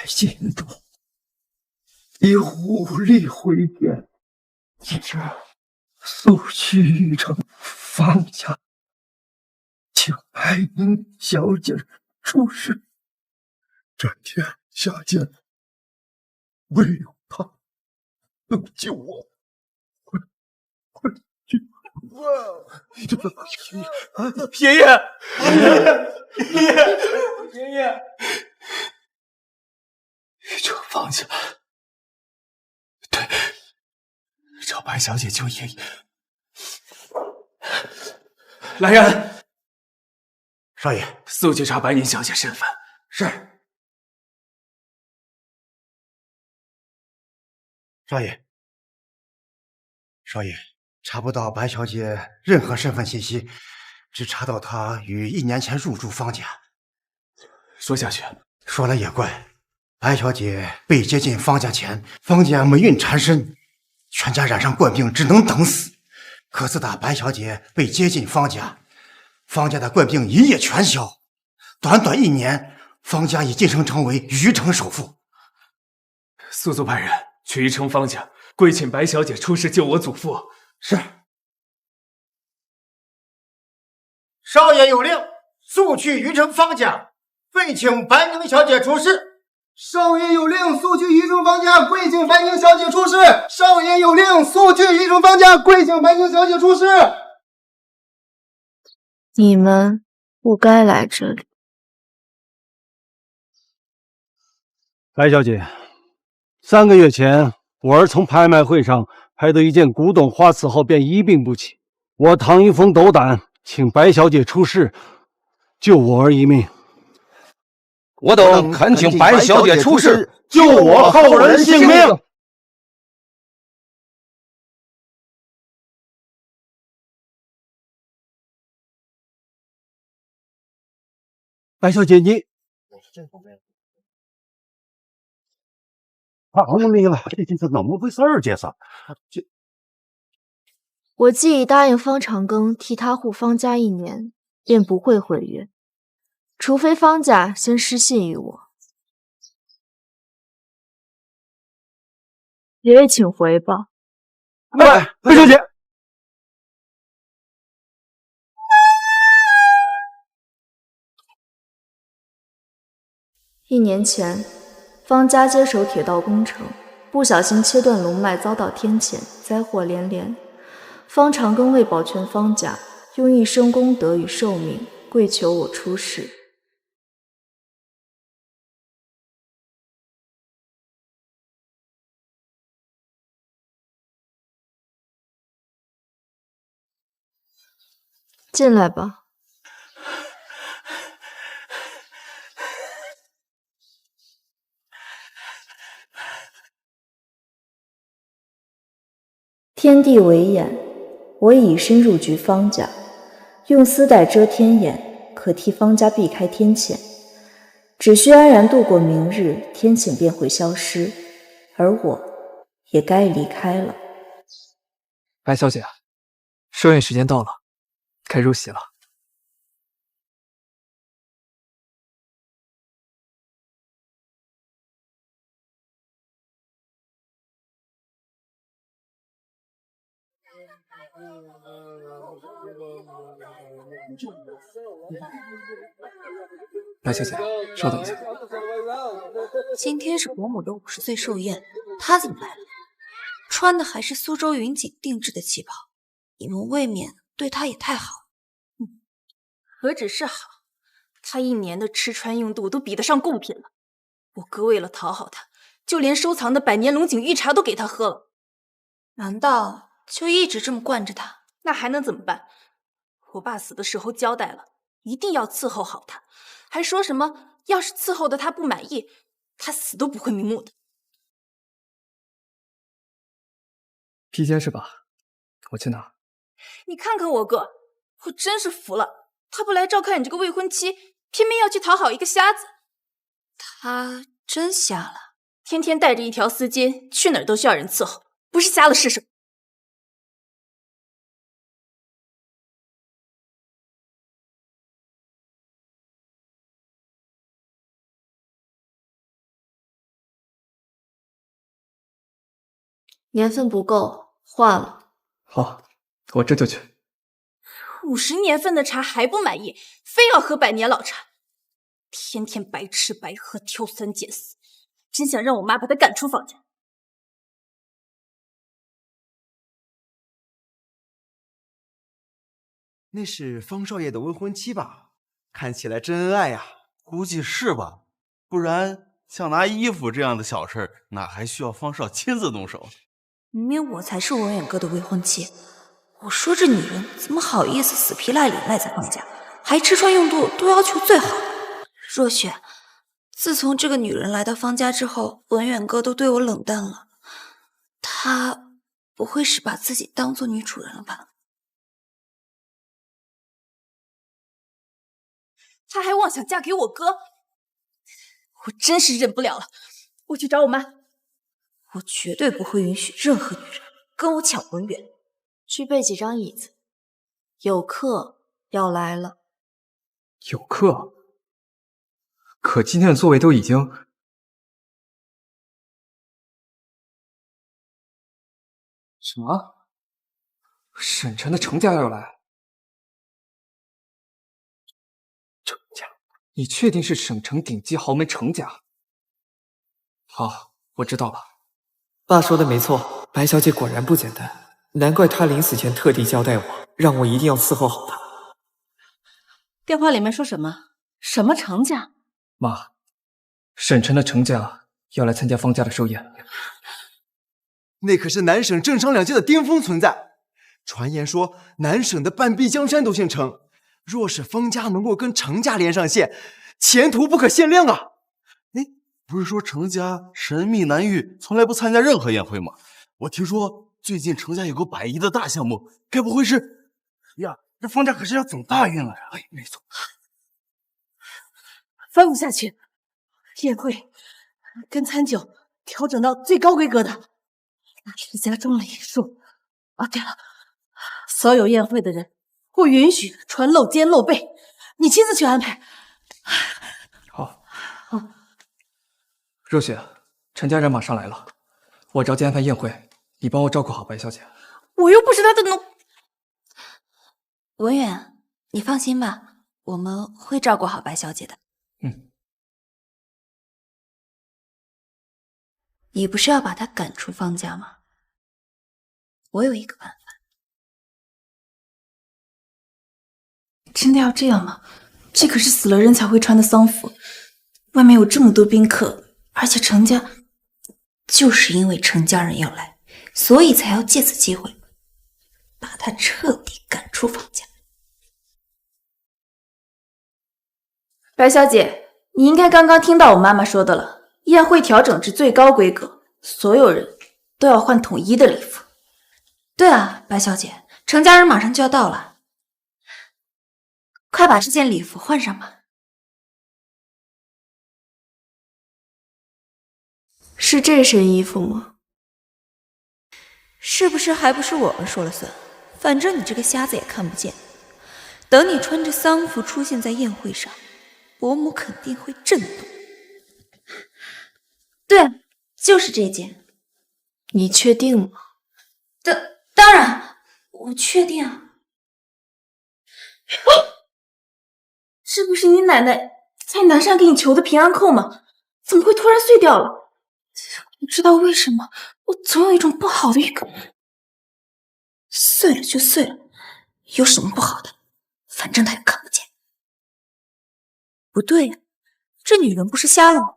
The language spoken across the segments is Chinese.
心中，已无力回天，今日速去禹城方家，请白宁小姐出世。这天下贱，唯有他能救我回去。爷爷，爷爷，禹城方家，对，找白小姐救爷爷。来人，少爷，速去查白宁小姐身份。是。少爷，查不到白小姐任何身份信息，只查到她于1年前入住方家。说下去。说来也怪，白小姐被接进方家前，方家霉运缠身，全家染上冠病，只能等死。可自打白小姐被接进方家，方家的冠病一夜全消，短短1年，方家已晋升成为禹城首富。速派人去禹城方家，跪请白小姐出世救我祖父。是。少爷有令，速去禹城方家，跪请白宁小姐出世。少爷有令，速去禹城方家，跪请白宁小姐出世。少爷有令，速去禹城方家，跪请白宁小姐出世。你们不该来这里。白小姐，3个月前，我儿从拍卖会上拍得一件古董花瓷后便一病不起。我唐一峰斗胆，请白小姐出世，救我儿一命。我等恳请白小姐出世，救我后人性命。白小姐，你逃命了！这是怎么回事儿？这是我既已答应方长庚替他护方家1年，便不会毁约，除非方家先失信于我。爷爷，请回吧。白小姐。1年前，方家接手铁道工程，不小心切断龙脉，遭到天谴，灾祸连连。方长庚为保全方家，用一生功德与寿命跪求我出世。进来吧。天地为眼，我以身入局方家，用丝带遮天眼，可替方家避开天谴。只需安然度过明日，天谴便会消失，而我也该离开了。白小姐，收验时间到了，该入席了。白小姐，稍等一下。今天是伯母的50岁寿宴，她怎么来了？穿的还是苏州云锦定制的旗袍，你们未免对她也太好了。何止是好，她1年的吃穿用度都比得上贡品了。我哥为了讨好她，就连收藏的百年龙井御茶都给她喝了。难道就一直这么惯着她？那还能怎么办？我爸死的时候交代了，一定要伺候好她，还说什么要是伺候的她不满意，她死都不会瞑目的。披肩是吧？我去拿。你看看我哥，我真是服了，他不来照看你这个未婚妻，偏偏要去讨好一个瞎子。他真瞎了，天天带着一条丝巾，去哪儿都需要人伺候，不是瞎了是什么？年份不够，换了。好，我这就去。50年份的茶还不满意，非要喝100年老茶，天天白吃白喝，挑三拣四，真想让我妈把他赶出房家。那是方少爷的未婚妻吧？看起来真恩爱呀。估计是吧，不然像拿衣服这样的小事儿，哪还需要方少亲自动手？明明我才是文远哥的未婚妻，我说这女人怎么好意思死皮赖脸赖在方家，还吃穿用度都要求最好的。若雪，自从这个女人来到方家之后，文远哥都对我冷淡了。他不会是把自己当做女主人了吧？她还妄想嫁给我哥，我真是忍不了了。我去找我妈。我绝对不会允许任何女人跟我抢文远。去备几张椅子，有客要来了。有客？可今天的座位都已经……什么？沈晨的程家要来？程家？你确定是省城顶级豪门程家？好，我知道了。爸说的没错，白小姐果然不简单，难怪她临死前特地交代我，让我一定要伺候好她。电话里面说什么？什么程家？妈，沈晨的程家要来参加方家的寿宴。那可是南省政商两界的巅峰存在。传言说南省的半壁江山都姓程，若是方家能够跟程家连上线，前途不可限量啊！哎，不是说程家神秘难遇，从来不参加任何宴会吗？我听说最近程家有个100亿的大项目，该不会是……呀，这方家可是要走大运了呀！哎，没错。翻不下去，宴会跟餐酒调整到最高规格的，那是加重了一数。哦，对了，所有宴会的人不允许穿露肩露背，你亲自去安排。好。若雪，陈家人马上来了，我着急安排宴会，你帮我照顾好白小姐。我又不是她的奴。文远，你放心吧，我们会照顾好白小姐的。你不是要把她赶出方家吗？我有一个办法。真的要这样吗？这可是死了人才会穿的丧服，外面有这么多宾客，而且程家就是因为程家人要来，所以才要借此机会把她彻底赶出方家。白小姐，你应该刚刚听到我妈妈说的了，宴会调整至最高规格，所有人都要换统一的礼服。对啊，白小姐，程家人马上就要到了，快把这件礼服换上吧。是这身衣服吗？是不是还不是我们说了算？反正你这个瞎子也看不见。等你穿着丧服出现在宴会上，伯母肯定会震动。对，就是这件。你确定吗？当然，我确定啊。是不是你奶奶在南山给你求的平安扣吗？怎么会突然碎掉了？你知道为什么？我总有一种不好的预感。碎了就碎了，有什么不好的？反正她也看不见。不对呀，这女人不是瞎了吗？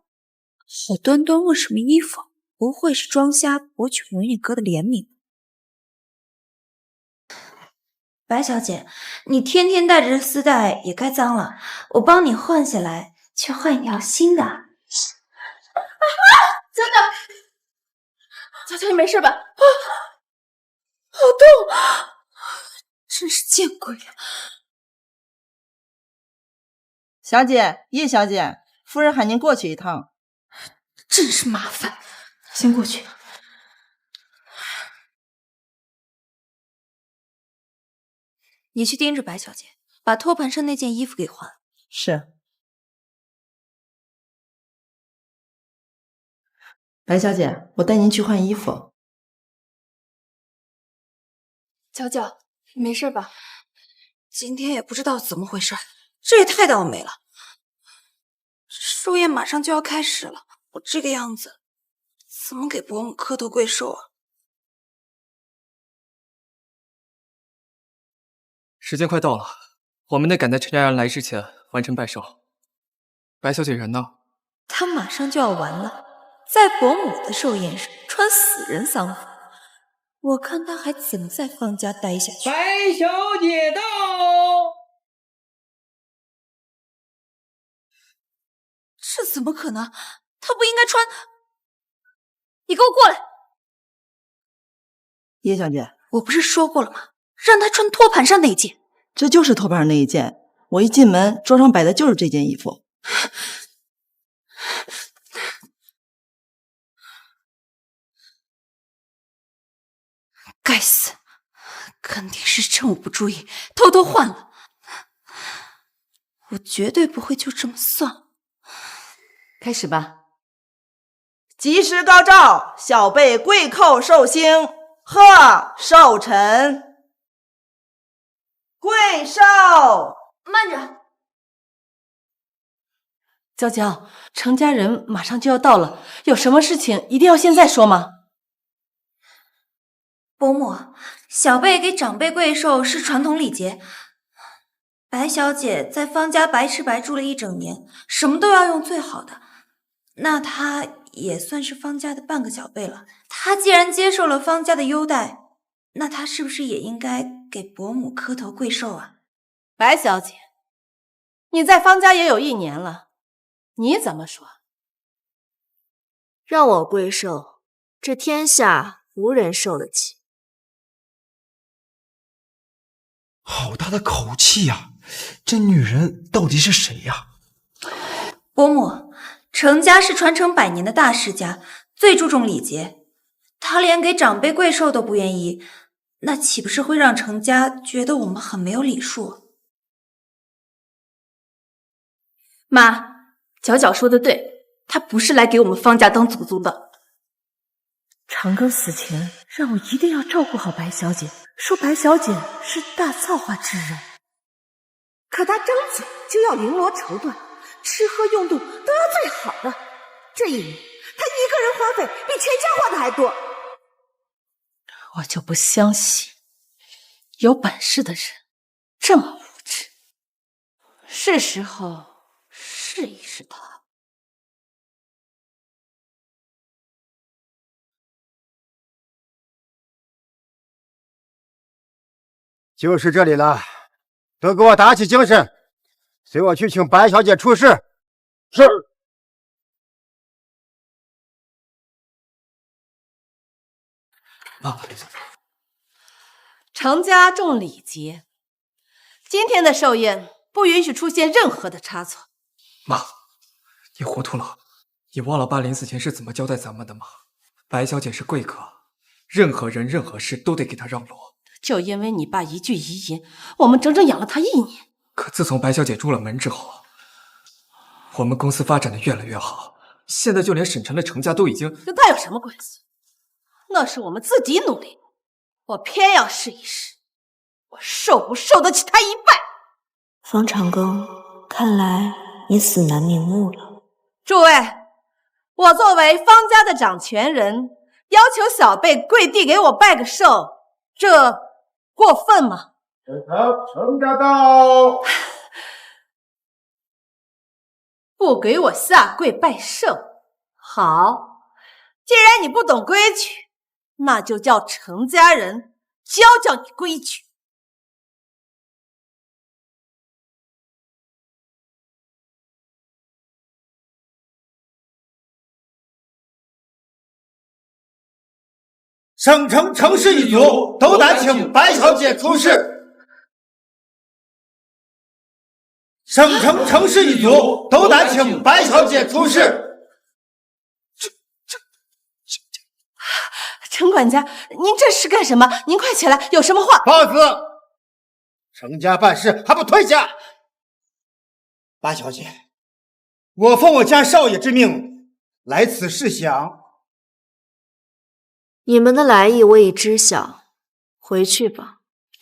好端端问什么衣服？不会是装瞎博取文远哥的怜悯？白小姐，你天天带着丝带也该脏了，我帮你换下来，去换一条新的。真的，乔乔你没事吧？好痛，真是见鬼了！小姐，叶小姐，夫人喊您过去一趟。真是麻烦，先过去。你去盯着白小姐，把托盘上那件衣服给换。是。白小姐，我带您去换衣服。娇娇，你没事吧？今天也不知道怎么回事，这也太倒霉了。寿宴马上就要开始了，我这个样子，怎么给伯母磕头跪寿啊？时间快到了，我们得赶在陈家人来之前完成拜寿。白小姐人呢？她马上就要完了，在伯母的寿宴上穿死人丧服，我看她还怎么在方家待下去。白小姐到。这怎么可能？她不应该穿……你给我过来！叶小姐，我不是说过了吗？让她穿托盘上那件。这就是托盘那一件。我一进门，桌上摆的就是这件衣服。该死，肯定是趁我不注意偷偷换了。我绝对不会就这么算了。开始吧。吉时高照，小辈跪叩寿星，贺寿辰。跪寿！慢着，娇娇，程家人马上就要到了，有什么事情一定要现在说吗？伯母，小辈给长辈跪寿是传统礼节。白小姐在方家白吃白住了1整年，什么都要用最好的，那她也算是方家的半个小辈了。她既然接受了方家的优待，那她是不是也应该给伯母磕头跪寿啊？白小姐，你在方家也有1年了，你怎么说？让我跪寿，这天下无人受得起。好大的口气呀！这女人到底是谁呀？伯母，程家是传承100年的大世家，最注重礼节。她连给长辈跪寿都不愿意，那岂不是会让程家觉得我们很没有礼数？妈，角角说的对，他不是来给我们方家当祖宗的。长庚死前让我一定要照顾好白小姐，说白小姐是大造化之人，可他张嘴就要绫罗绸缎，吃喝用度都要最好的。这1年，他一个人花费比全家花的还多。我就不相信有本事的人这么无知。是时候试一试他。就是这里了，都给我打起精神，随我去请白小姐出示。是。妈，程家重礼节，今天的寿宴不允许出现任何的差错。妈，你糊涂了，你忘了爸临死前是怎么交代咱们的吗？白小姐是贵客，任何人任何事都得给她让路。就因为你爸一句遗言，我们整整养了他1年。可自从白小姐出了门之后，我们公司发展的越来越好，现在就连沈晨的程家都已经……跟他有什么关系？那是我们自己努力，我偏要试一试，我受不受得起他一拜。方长庚，看来你死难瞑目了。诸位，我作为方家的掌权人，要求小辈跪地给我拜个寿，这过分吗？程家到。不给我下跪拜寿，好，既然你不懂规矩，那就叫程家人教你规矩。省城程氏一族斗胆请白小姐出示。省城程氏一族斗胆请白小姐出示。程管家，您这是干什么？您快起来，有什么话？放肆！程家办事还不退下！白小姐，我奉我家少爷之命来此试想。你们的来意我已知晓，回去吧。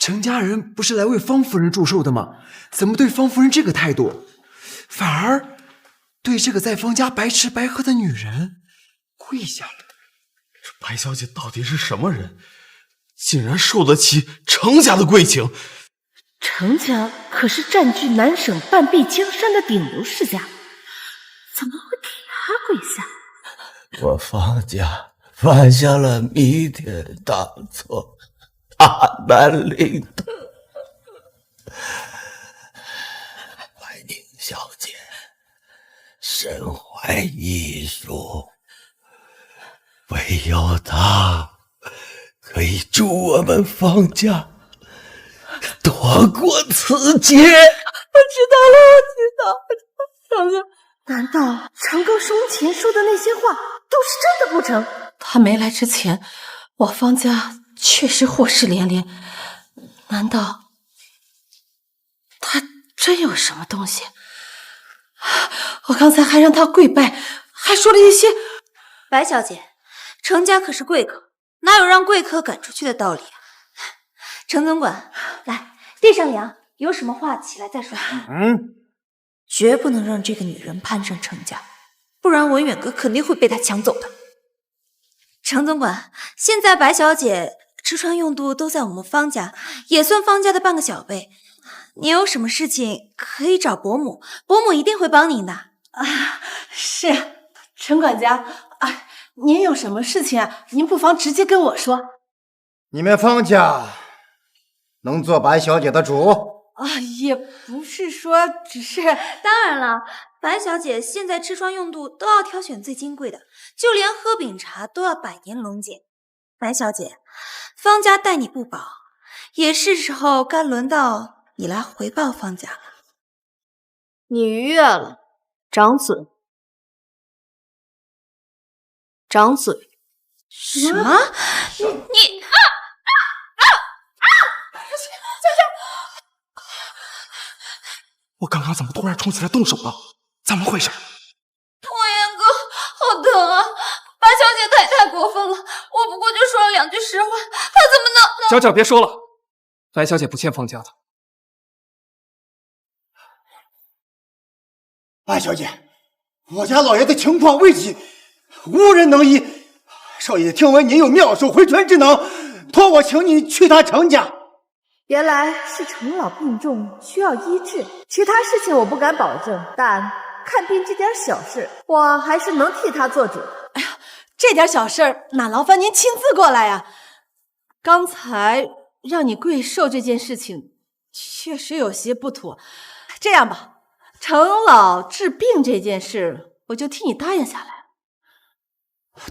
程家人不是来为方夫人祝寿的吗？怎么对方夫人这个态度，反而对这个在方家白吃白喝的女人跪下了？这白小姐到底是什么人，竟然受得起程家的贵请？程家可是占据南省半壁江山的顶流世家，怎么会给他跪下？我方家犯下了弥天大错，大难临头。白宁小姐身怀异术，唯有她可以助我们方家躲过此劫。我知道了，我知道。程哥，难道程哥生前说的那些话都是真的不成？他没来之前，我方家确实祸事连连。难道他真有什么东西？我刚才还让他跪拜，还说了一些……白小姐，程家可是贵客，哪有让贵客赶出去的道理啊？程总管，来，递上粮，有什么话起来再说。绝不能让这个女人攀上程家，不然文远哥肯定会被她抢走的。程总管，现在白小姐吃穿用度都在我们方家，也算方家的半个小辈。你有什么事情可以找伯母，伯母一定会帮您的。是，陈管家啊，您有什么事情啊？您不妨直接跟我说。你们方家能做白小姐的主？也不是说只是……当然了，白小姐现在吃穿用度都要挑选最金贵的，就连喝饼茶都要百年龙井。白小姐，方家待你不薄，也是时候该轮到你来回报方家了。你逾越了，掌嘴！掌嘴！什么？你我刚刚怎么突然冲起来动手了？怎么回事？文远哥，好疼啊！白小姐太过分了，我不过就说了两句实话，她怎么能……娇娇别说了，白小姐不欠方家的。白小姐，我家老爷的情况危急，无人能医。少爷听闻您有妙手回春之能，托我请你去他程家。原来是程老病重，需要医治。其他事情我不敢保证，但看病这点小事，我还是能替他做主。哎呀，这点小事哪劳烦您亲自过来呀？刚才让你跪寿这件事情，确实有些不妥。这样吧，程老治病这件事，我就替你答应下来了。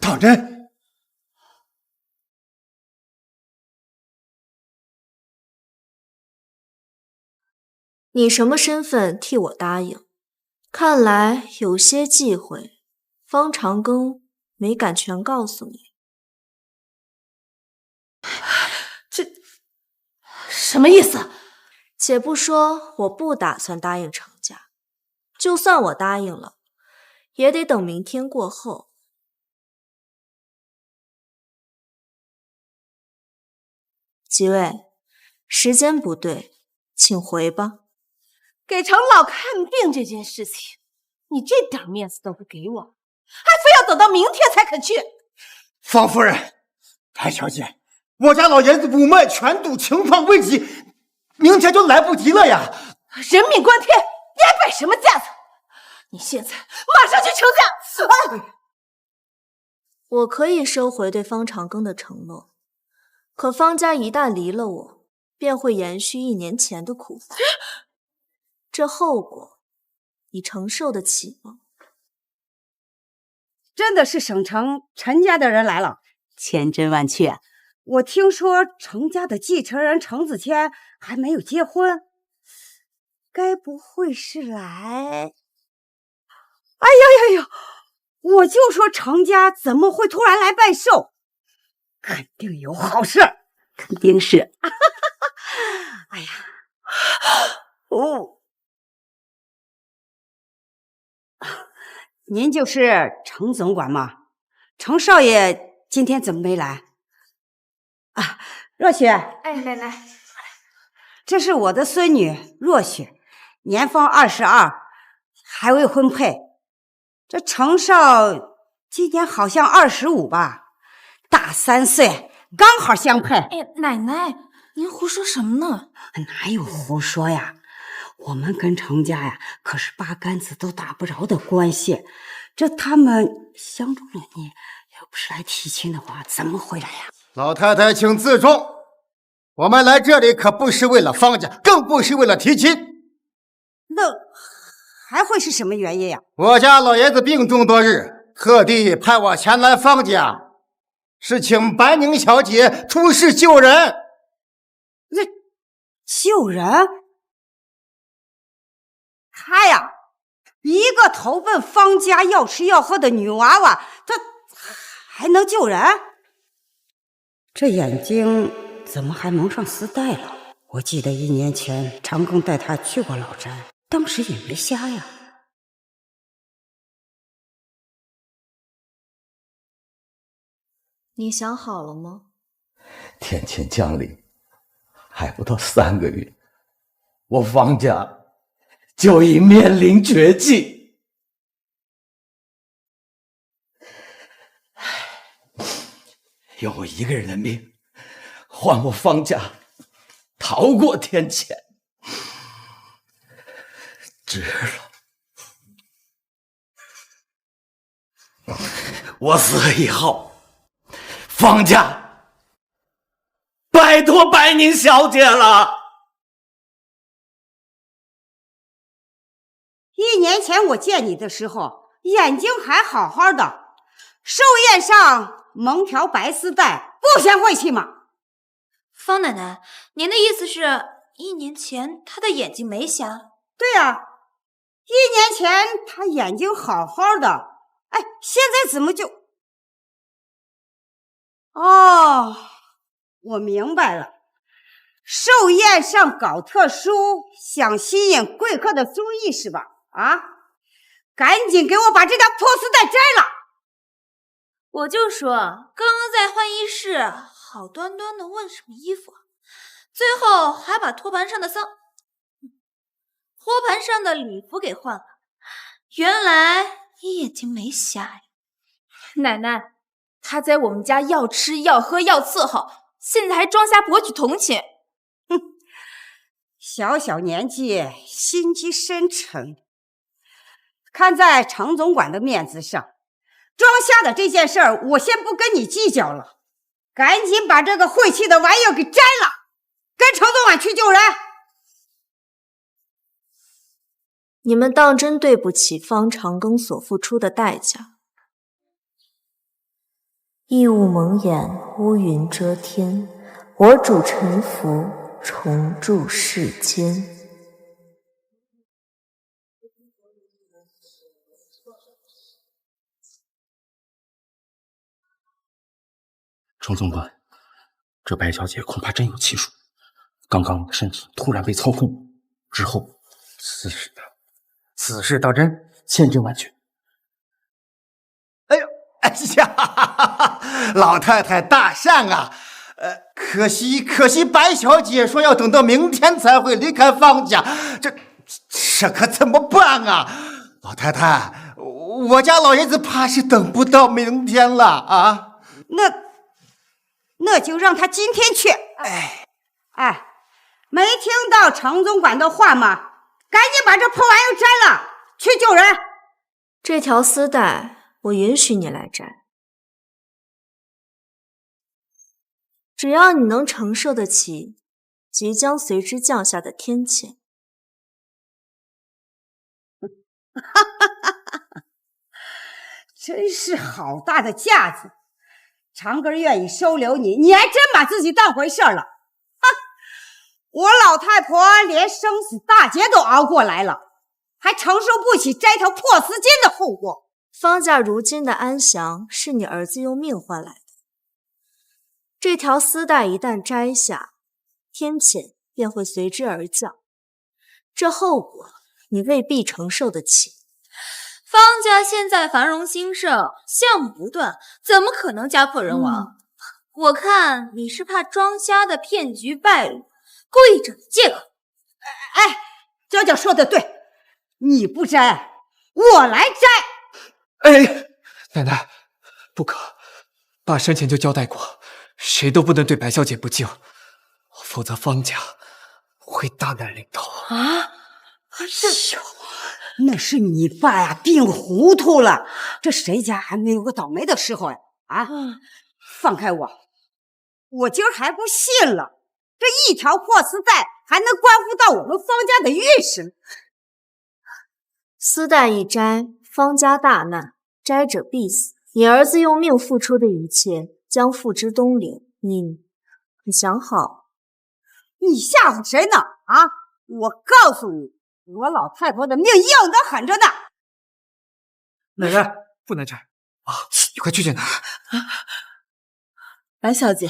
当真？你什么身份替我答应？看来有些忌讳，方长庚没敢全告诉你。这什么意思？且不说我不打算答应程家，就算我答应了，也得等明天过后。几位，时间不对，请回吧。给程老看病这件事情，你这点面子都不给我，还非要等到明天才肯去。方夫人，白小姐，我家老爷子五脉全堵，情况危急，明天就来不及了呀！人命关天，你还摆什么架子？你现在马上去程家！我可以收回对方长庚的承诺，可方家一旦离了我，便会延续1年前的苦烦。这后果，你承受得起吗？真的是省城陈家的人来了，千真万确。我听说程家的继承人程子谦还没有结婚，该不会是来……哎呀呀呀！我就说程家怎么会突然来拜寿，肯定有好事，肯定是。哎呀，您就是程总管吗？程少爷今天怎么没来？啊，若雪，哎，奶奶，这是我的孙女若雪，年方22，还未婚配。这程少今年好像25吧，大3岁，刚好相配。哎，奶奶，您胡说什么呢？哪有胡说呀？我们跟程家呀，可是八竿子都打不着的关系。这他们相中了你，要不是来提亲的话，怎么会来呀？老太太，请自重。我们来这里可不是为了方家，更不是为了提亲。那还会是什么原因呀？我家老爷子病重多日，特地派我前来方家，是请白宁小姐出世救人。这救人？她呀，一个投奔方家要吃要喝的女娃娃，她还能救人？这眼睛怎么还蒙上丝带了？我记得1年前长庚带她去过老宅，当时也没瞎呀。你想好了吗？天亲降临，还不到3个月，我方家就已面临绝迹。用我一个人的命换我方家逃过天谴，值了。我死了以后，方家拜托白宁小姐了。1年前我见你的时候，眼睛还好好的，寿宴上蒙条白丝带，不嫌晦气吗？方奶奶，您的意思是1年前她的眼睛没瞎？对呀，1年前她眼睛好好的，哎，现在怎么就……哦，我明白了，寿宴上搞特殊，想吸引贵客的注意是吧？啊，赶紧给我把这条破丝带摘了！我就说，刚刚在换衣室，好端端的问什么衣服，最后还把托盘上的礼服给换了。原来你眼睛没瞎呀！奶奶，他在我们家要吃要喝要伺候，现在还装瞎博取同情。哼，小小年纪，心机深沉。看在程总管的面子上，装瞎的这件事儿，我先不跟你计较了，赶紧把这个晦气的玩意儿给摘了，跟程总管去救人。你们当真对不起方长庚所付出的代价。异雾蒙眼，乌云遮天，我主沉浮，重铸世间。程总管，这白小姐恐怕真有其数。刚刚身体突然被操控之后，此事当真千真万确。哎呦，哎呀，老太太大善啊！可惜白小姐说要等到明天才会离开方家，这可怎么办啊？老太太，我家老爷子怕是等不到明天了啊！那就让他今天去。哎，没听到程总管的话吗？赶紧把这破玩意摘了，去救人。这条丝带我允许你来摘，只要你能承受得起即将随之降下的天谴。真是好大的架子！长根愿意收留你，你还真把自己当回事了。哼，我老太婆连生死大劫都熬过来了，还承受不起摘条破丝巾的后果。方家如今的安详，是你儿子用命换来的。这条丝带一旦摘下，天谴便会随之而降，这后果你未必承受得起。方家现在繁荣兴盛，项目不断，怎么可能家破人亡？我看你是怕装瞎的骗局败露，跪着的借口。哎，娇娇说的对，你不摘，我来摘。哎，奶奶，不可！爸生前就交代过，谁都不能对白小姐不敬，否则方家会大难临头。啊，这那是你爸呀，病糊涂了。这谁家还没有个倒霉的时候呀？啊，放开我！我今儿还不信了，这一条破丝带还能关乎到我们方家的运势？丝带一摘，方家大难，摘者必死。你儿子用命付出的一切，将付之东陵。你想好？你吓唬谁呢？啊！我告诉你，我老太婆的命硬得很着呢。奶奶，不能摘啊！你快去见他。白小姐，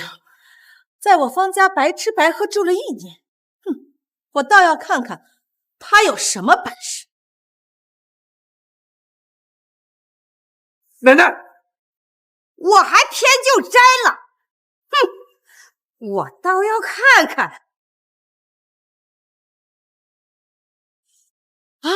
在我方家白吃白喝住了1年，我倒要看看她有什么本事。奶奶，我还偏就摘了，我倒要看看。啊，